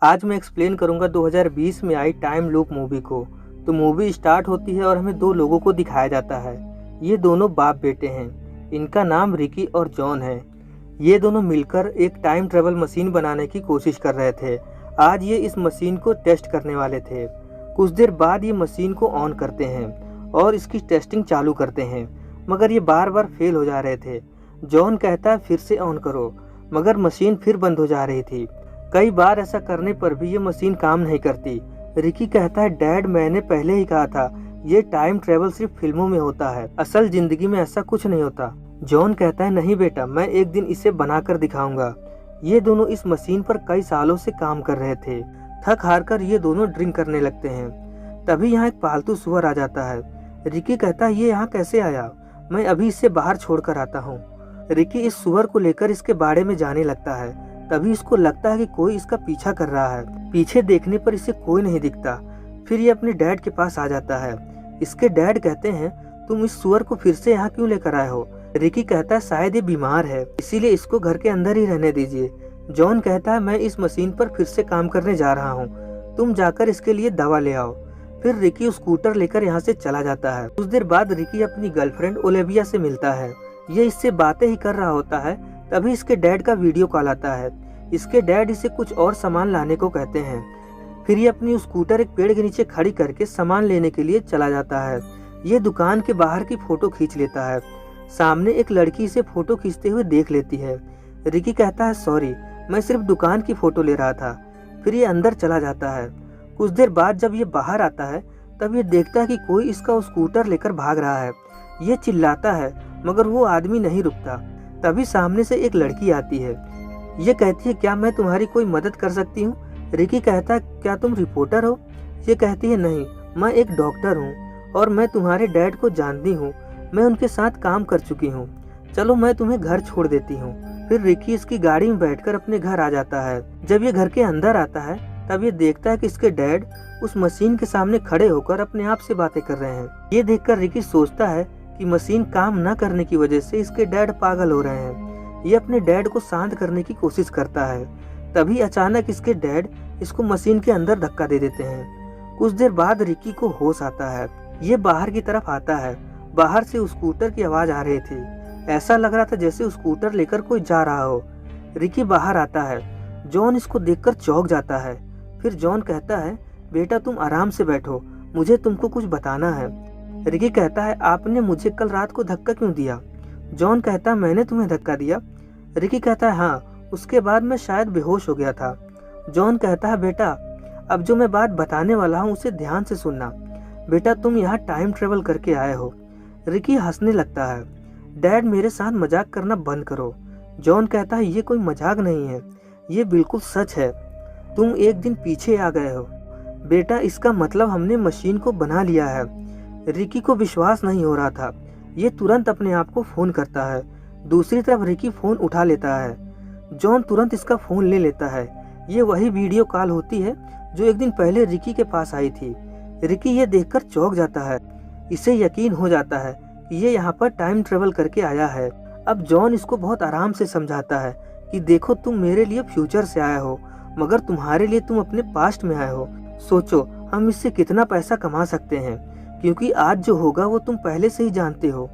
आज मैं एक्सप्लेन करूंगा 2020 में आई टाइम लूप मूवी को। तो मूवी स्टार्ट होती है और हमें दो लोगों को दिखाया जाता है। ये दोनों बाप बेटे हैं। इनका नाम रिकी और जॉन है। ये दोनों मिलकर एक टाइम ट्रेवल मशीन बनाने की कोशिश कर रहे थे। आज ये इस मशीन को टेस्ट करने वाले थे। कुछ देर बाद ये मशीन को ऑन करते हैं और इसकी टेस्टिंग चालू करते हैं, मगर ये बार बार फेल हो जा रहे थे। जॉन कहता है फिर से ऑन करो, मगर मशीन फिर बंद हो जा रही थी। कई बार ऐसा करने पर भी ये मशीन काम नहीं करती। रिकी कहता है डैड, मैंने पहले ही कहा था ये टाइम ट्रेवल सिर्फ फिल्मों में होता है, असल जिंदगी में ऐसा कुछ नहीं होता। जॉन कहता है नहीं बेटा, मैं एक दिन इसे बनाकर दिखाऊंगा। ये दोनों इस मशीन पर कई सालों से काम कर रहे थे। थक हार कर ये दोनों ड्रिंक करने लगते हैं। तभी यहाँ एक पालतू सुअर आ जाता है। रिकी कहता है ये यहाँ कैसे आया, मैं अभी इसे बाहर छोड़कर आता हूँ। रिकी इस सुअर को लेकर इसके बाड़े में जाने लगता है। तभी इसको लगता है कि कोई इसका पीछा कर रहा है। पीछे देखने पर इसे कोई नहीं दिखता। फिर ये अपने डैड के पास आ जाता है। इसके डैड कहते हैं तुम इस सुअर को फिर से यहाँ क्यों लेकर आए हो। रिकी कहता है शायद ये बीमार है, इसीलिए इसको घर के अंदर ही रहने दीजिए। जॉन कहता है मैं इस मशीन पर फिर से काम करने जा रहा हूँ, तुम जाकर इसके लिए दवा ले आओ। फिर रिकी स्कूटर लेकर यहाँ से चला जाता है। कुछ देर बाद रिकी अपनी गर्लफ्रेंड ओलिविया से मिलता है। ये इससे बातें ही कर रहा होता है। तभी इसके डैड का वीडियो कॉल आता है। इसके डैड इसे कुछ और सामान लाने को कहते हैं। फिर ये अपनी स्कूटर एक पेड़ के नीचे खड़ी करके सामान लेने के लिए चला जाता है। ये दुकान के बाहर की फोटो खींच लेता है। सामने एक लड़की इसे फोटो खींचते हुए देख लेती है। रिकी कहता है सॉरी, मैं सिर्फ दुकान की फोटो ले रहा था। फिर ये अंदर चला जाता है। कुछ देर बाद जब ये बाहर आता है तब ये देखता है कि कोई इसका स्कूटर लेकर भाग रहा है। ये चिल्लाता है मगर वो आदमी नहीं रुकता। तभी सामने से एक लड़की आती है। ये कहती है क्या मैं तुम्हारी कोई मदद कर सकती हूँ। रिकी कहता है क्या तुम रिपोर्टर हो। ये कहती है नहीं, मैं एक डॉक्टर हूँ और मैं तुम्हारे डैड को जानती हूँ, मैं उनके साथ काम कर चुकी हूँ। चलो मैं तुम्हें घर छोड़ देती हूँ। फिर रिकी इसकी गाड़ी में बैठकर अपने घर आ जाता है। जब ये घर के अंदर आता है तब ये देखता है कि इसके डैड उस मशीन के सामने खड़े होकर अपने आप से बातें कर रहे हैं। ये देखकर रिकी सोचता है कि मशीन काम न करने की वजह से इसके डैड पागल हो रहे हैं। ये अपने डैड को शांत करने की कोशिश करता है। तभी अचानक इसके डैड इसको मशीन के अंदर धक्का दे देते हैं। कुछ देर बाद रिकी को होश आता है। ये बाहर की तरफ आता है। बाहर से स्कूटर की आवाज आ रही थी। ऐसा लग रहा था जैसे स्कूटर लेकर कोई जा रहा हो। रिकी बाहर आता है। जॉन इसको देखकर चौंक जाता है। फिर जॉन कहता है बेटा तुम आराम से बैठो, मुझे तुमको कुछ बताना है। रिकी कहता है आपने मुझे कल रात को धक्का क्यों दिया। जॉन कहता है मैंने तुम्हें धक्का दिया। रिकी कहता है हाँ, उसके बाद मैं शायद बेहोश हो गया था। जॉन कहता है बेटा अब जो मैं बात बताने वाला हूँ उसे ध्यान से सुनना। बेटा तुम यहाँ टाइम ट्रेवल करके आए हो। रिकी हंसने लगता है। डैड मेरे साथ मजाक करना बंद करो। जॉन कहता है ये कोई मजाक नहीं है, ये बिल्कुल सच है। तुम एक दिन पीछे आ गए हो बेटा, इसका मतलब हमने मशीन को बना लिया है। रिकी को विश्वास नहीं हो रहा था। ये तुरंत अपने आप को फोन करता है। दूसरी तरफ रिकी फोन उठा लेता है। जॉन तुरंत इसका फोन ले लेता है। ये वही वीडियो कॉल होती है जो एक दिन पहले रिकी के पास आई थी। रिकी ये देखकर चौंक जाता है। इसे यकीन हो जाता है कि ये यहाँ पर टाइम ट्रेवल करके आया है। अब जॉन इसको बहुत आराम से समझाता है कि देखो तुम मेरे लिए फ्यूचर से आए हो, मगर तुम्हारे लिए तुम अपने पास्ट में आए हो। सोचो हम इससे कितना पैसा कमा सकते हैं, क्योंकि आज जो होगा वो तुम पहले से ही जानते हो।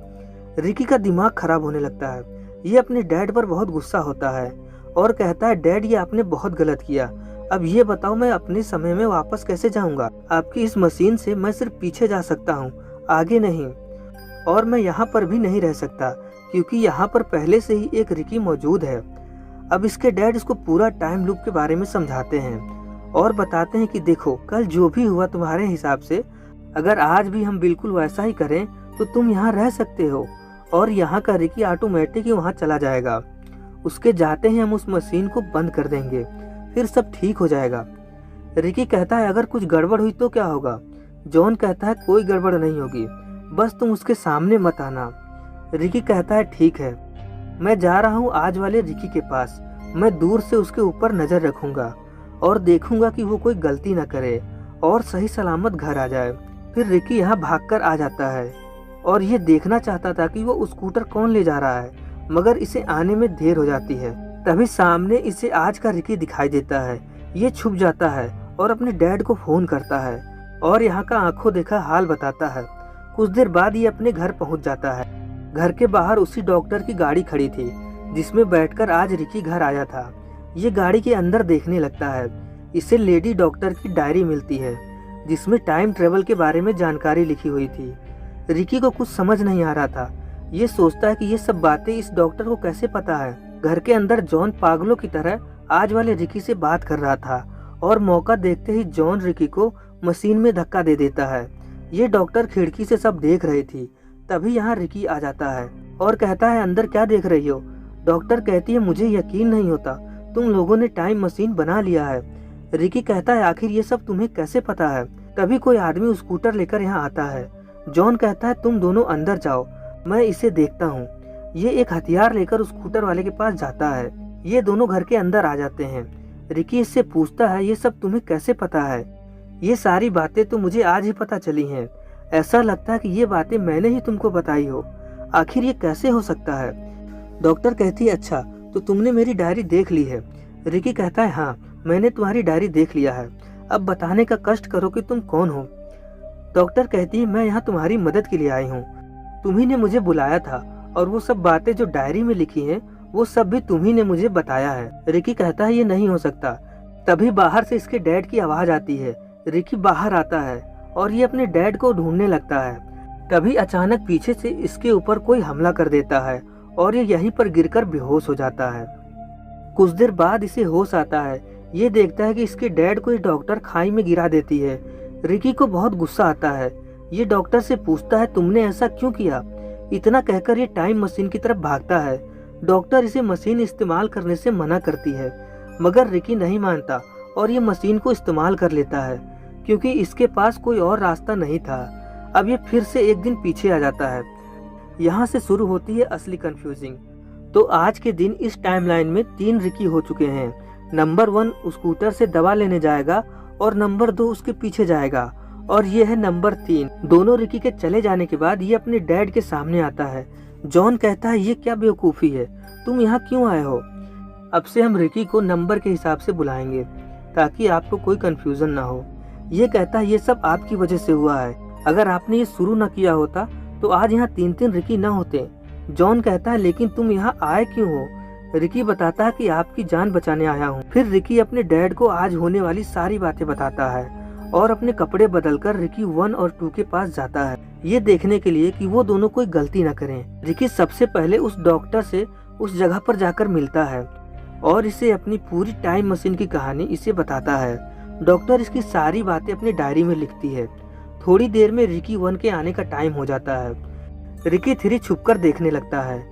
रिकी का दिमाग खराब होने लगता है। ये अपने डैड पर बहुत गुस्सा होता है और कहता है डैड ये आपने बहुत गलत किया। अब ये बताओ मैं अपने समय में वापस कैसे जाऊंगा। आपकी इस मशीन से मैं सिर्फ पीछे जा सकता हूँ, आगे नहीं। और मैं यहाँ पर भी नहीं रह सकता क्योंकि यहाँ पर पहले से ही एक रिकी मौजूद है। अब इसके डैड इसको पूरा टाइम लूप के बारे में समझाते हैं और बताते हैं कि देखो कल जो भी हुआ तुम्हारे हिसाब से, अगर आज भी हम बिल्कुल वैसा ही करें तो तुम यहाँ रह सकते हो और यहाँ का रिकी ऑटोमेटिक ही वहाँ चला जाएगा। उसके जाते ही हम उस मशीन को बंद कर देंगे, फिर सब ठीक हो जाएगा। रिकी कहता है अगर कुछ गड़बड़ हुई तो क्या होगा। जॉन कहता है कोई गड़बड़ नहीं होगी, बस तुम उसके सामने मत आना। रिकी कहता है ठीक है, मैं जा रहा हूँ आज वाले रिकी के पास। मैं दूर से उसके ऊपर नजर रखूंगा और देखूंगा कि वो कोई गलती न करे और सही सलामत घर आ जाए। फिर रिकी यहाँ भागकर आ जाता है और ये देखना चाहता था कि वो स्कूटर कौन ले जा रहा है, मगर इसे आने में देर हो जाती है। तभी सामने इसे आज का रिकी दिखाई देता है। ये छुप जाता है और अपने डैड को फोन करता है और यहाँ का आंखों देखा हाल बताता है। कुछ देर बाद ये अपने घर पहुँच जाता है। घर के बाहर उसी डॉक्टर की गाड़ी खड़ी थी जिसमें बैठकर आज रिकी घर आया था। ये गाड़ी के अंदर देखने लगता है। इसे लेडी डॉक्टर की डायरी मिलती है जिसमें टाइम ट्रेवल के बारे में जानकारी लिखी हुई थी। रिकी को कुछ समझ नहीं आ रहा था। ये सोचता है कि ये सब बातें इस डॉक्टर को कैसे पता है। घर के अंदर जॉन पागलों की तरह आज वाले रिकी से बात कर रहा था और मौका देखते ही जॉन रिकी को मशीन में धक्का दे देता है। ये डॉक्टर खिड़की से सब देख रही थी। तभी यहाँ रिकी आ जाता है और कहता है अंदर क्या देख रही हो। डॉक्टर कहती है मुझे यकीन नहीं होता, तुम लोगों ने टाइम मशीन बना लिया है। रिकी कहता है आखिर ये सब तुम्हें कैसे पता है। तभी कोई आदमी स्कूटर लेकर यहाँ आता है। जॉन कहता है तुम दोनों अंदर जाओ, मैं इसे देखता हूँ। ये एक हथियार लेकर स्कूटर वाले के पास जाता है। ये दोनों घर के अंदर आ जाते हैं। रिकी इससे पूछता है ये सब तुम्हें कैसे पता है। ये सारी बातें तो मुझे आज ही पता चली हैं। ऐसा लगता है कि ये बातें मैंने ही तुमको बताई हो। आखिर ये कैसे हो सकता है। डॉक्टर कहती है अच्छा तो तुमने मेरी डायरी देख ली है। रिकी कहता है हाँ, मैंने तुम्हारी डायरी देख लिया है। अब बताने का कष्ट करो कि तुम कौन हो। डॉक्टर कहती है मैं यहाँ तुम्हारी मदद के लिए आई हूँ। तुम्ही ने मुझे बुलाया था और वो सब बातें जो डायरी में लिखी हैं वो सब भी तुम्ही ने मुझे बताया है। रिकी कहता है ये नहीं हो सकता। तभी बाहर से इसके डैड की आवाज आती है। रिकी बाहर आता है और ये अपने डैड को ढूंढने लगता है। तभी अचानक पीछे से इसके ऊपर कोई हमला कर देता है और ये यहीं पर गिरकर बेहोश हो जाता है। कुछ देर बाद इसे होश आता है। ये देखता है कि इसके डैड को ये डॉक्टर खाई में गिरा देती है। रिकी को बहुत गुस्सा आता है। ये डॉक्टर से पूछता है तुमने ऐसा क्यों किया। इतना कहकर ये टाइम मशीन की तरफ भागता है। डॉक्टर इसे मशीन इस्तेमाल करने से मना करती है मगर रिकी नहीं मानता और ये मशीन को इस्तेमाल कर लेता है क्योंकि इसके पास कोई और रास्ता नहीं था। अब ये फिर से एक दिन पीछे आ जाता है। यहाँ से शुरू होती है असली कंफ्यूजिंग। तो आज के दिन इस टाइमलाइन में 3 रिकी हो चुके हैं। नंबर 1 स्कूटर से दवा लेने जाएगा और नंबर 2 उसके पीछे जाएगा और ये है नंबर 3। दोनों रिकी के चले जाने के बाद ये अपने डैड के सामने आता है। जॉन कहता है ये क्या बेवकूफ़ी है, तुम यहाँ क्यों आए हो। अब से हम रिकी को नंबर के हिसाब से बुलाएंगे ताकि आपको कोई कंफ्यूजन ना हो। ये कहता है ये सब आपकी वजह से हुआ है। अगर आपने ये शुरू न किया होता तो आज यहाँ 3 रिकी न होते। जॉन कहता है लेकिन तुम यहाँ आए क्यों हो। रिकी बताता है कि आपकी जान बचाने आया हूँ। फिर रिकी अपने डैड को आज होने वाली सारी बातें बताता है और अपने कपड़े बदलकर रिकी 1 और 2 के पास जाता है ये देखने के लिए कि वो दोनों कोई गलती न करें। रिकी सबसे पहले उस डॉक्टर से उस जगह पर जाकर मिलता है और इसे अपनी पूरी टाइम मशीन की कहानी इसे बताता है। डॉक्टर इसकी सारी बातें अपनी डायरी में लिखती है। थोड़ी देर में रिकी 1 के आने का टाइम हो जाता है। रिकी 3 छुपकर देखने लगता है।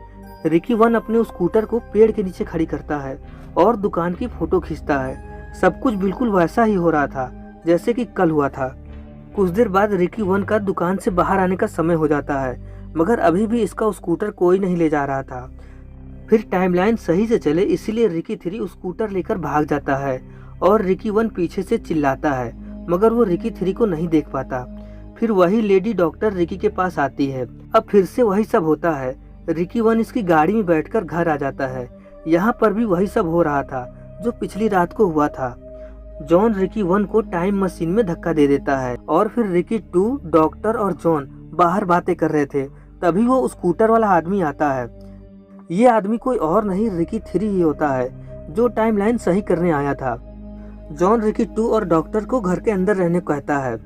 रिकी 1 अपने स्कूटर को पेड़ के नीचे खड़ी करता है और दुकान की फोटो खींचता है। सब कुछ बिल्कुल वैसा ही हो रहा था जैसे कि कल हुआ था। कुछ देर बाद रिकी 1 का दुकान से बाहर आने का समय हो जाता है मगर अभी भी इसका स्कूटर कोई नहीं ले जा रहा था। फिर टाइमलाइन सही से चले इसीलिए रिकी 3 स्कूटर लेकर भाग जाता है और रिकी 1 पीछे से चिल्लाता है मगर वो रिकी 3 को नहीं देख पाता। फिर वही लेडी डॉक्टर रिकी के पास आती है। अब फिर से वही सब होता है। रिकी 1 इसकी गाड़ी में बैठकर घर आ जाता है। यहाँ पर भी वही सब हो रहा था जो पिछली रात को हुआ था। जॉन रिकी 1 को टाइम मशीन में धक्का दे देता है और फिर रिकी 2, डॉक्टर और जॉन बाहर बातें कर रहे थे। तभी वो स्कूटर वाला आदमी आता है। ये आदमी कोई और नहीं रिकी 3 ही होता है जो टाइमलाइन सही करने आया था। जॉन रिकी 2 और डॉक्टर को घर के अंदर रहने को कहता है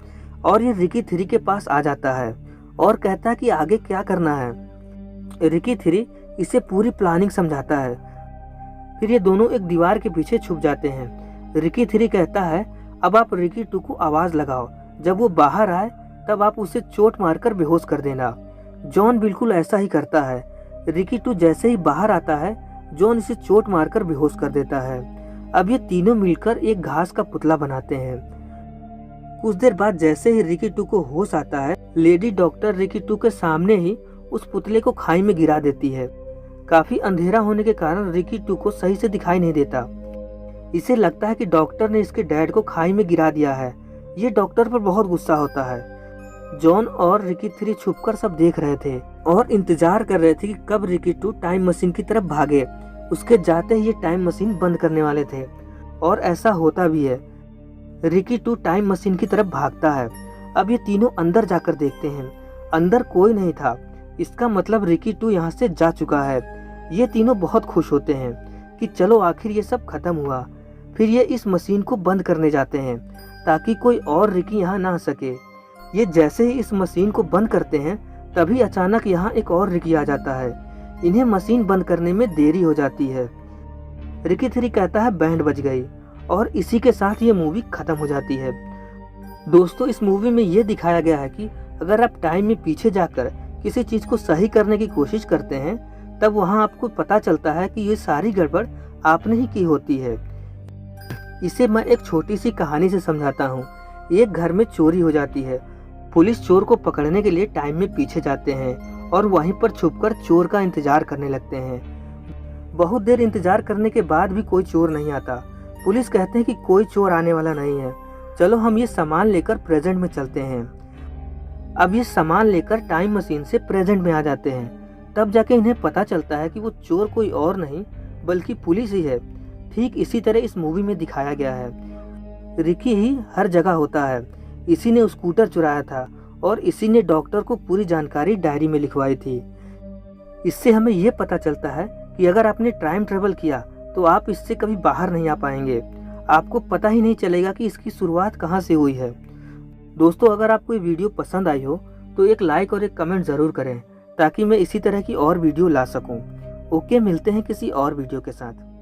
और ये रिकी 3 के पास आ जाता है और कहता है कि आगे क्या करना है। रिकी 3 इसे पूरी प्लानिंग समझाता है। फिर ये दोनों एक दीवार के पीछे छुप जाते हैं। रिकी 3 कहता है अब आप रिकी 2 को आवाज लगाओ, जब वो बाहर आए तब आप उसे चोट मारकर बेहोश कर देना। जॉन बिल्कुल ऐसा ही करता है। रिकी 2 जैसे ही बाहर आता है जॉन इसे चोट मारकर बेहोश कर देता है। अब ये तीनों मिलकर एक घास का पुतला बनाते हैं। कुछ देर बाद जैसे ही रिकी 2 को होश आता है लेडी डॉक्टर रिकी 2 के सामने ही उस पुतले को खाई में गिरा देती है। काफी अंधेरा होने के कारण रिकी 2 को सही से दिखाई नहीं देता। इसे लगता है कि डॉक्टर ने इसके डैड को खाई में गिरा दिया है। ये डॉक्टर पर बहुत गुस्सा होता है। जॉन और रिकी 3 छुपकर सब देख रहे थे और इंतजार कर रहे थे कि कब रिकी 2 टाइम मशीन की तरफ भागे। उसके जाते ही ये टाइम मशीन बंद करने वाले थे और ऐसा होता भी है। रिकी 2 टाइम मशीन की तरफ भागता है। अब ये तीनों अंदर जाकर देखते हैं, अंदर कोई नहीं था। इसका मतलब रिकी 2 यहाँ से जा चुका है। ये तीनों बहुत खुश होते हैं कि चलो आखिर ये सब खत्म हुआ। फिर ये इस मशीन को बंद करने जाते हैं ताकि कोई और रिकी यहाँ ना आ सके। ये जैसे ही इस मशीन को बंद करते हैं तभी अचानक यहाँ एक और रिकी आ जाता है। इन्हें मशीन बंद करने में देरी हो जाती है। रिकी 3 कहता है बैंड बज गई और इसी के साथ ये मूवी खत्म हो जाती है। दोस्तों, इस मूवी में ये दिखाया गया है कि अगर आप टाइम में पीछे जाकर किसी चीज़ को सही करने की कोशिश करते हैं तब वहाँ आपको पता चलता है कि ये सारी गड़बड़ आपने ही की होती है। इसे मैं एक छोटी सी कहानी से समझाता हूँ। एक घर में चोरी हो जाती है। पुलिस चोर को पकड़ने के लिए टाइम में पीछे जाते हैं और वहीं पर छुपकर चोर का इंतजार करने लगते हैं। बहुत देर इंतजार करने के बाद भी कोई चोर नहीं आता। पुलिस कहते हैं कि कोई चोर आने वाला नहीं है, चलो हम ये सामान लेकर प्रेजेंट में चलते हैं। अब ये सामान लेकर टाइम मशीन से प्रेजेंट में आ जाते हैं। तब जाके इन्हें पता चलता है कि वो चोर कोई और नहीं बल्कि पुलिस ही है। ठीक इसी तरह इस मूवी में दिखाया गया है। रिकी ही हर जगह होता है। इसी ने स्कूटर चुराया था और इसी ने डॉक्टर को पूरी जानकारी डायरी में लिखवाई थी। इससे हमें ये पता चलता है कि अगर आपने टाइम ट्रेवल किया तो आप इससे कभी बाहर नहीं आ पाएंगे। आपको पता ही नहीं चलेगा कि इसकी शुरुआत कहाँ से हुई है। दोस्तों, अगर आपको ये वीडियो पसंद आई हो तो एक लाइक और एक कमेंट ज़रूर करें ताकि मैं इसी तरह की और वीडियो ला सकूं। ओके, मिलते हैं किसी और वीडियो के साथ।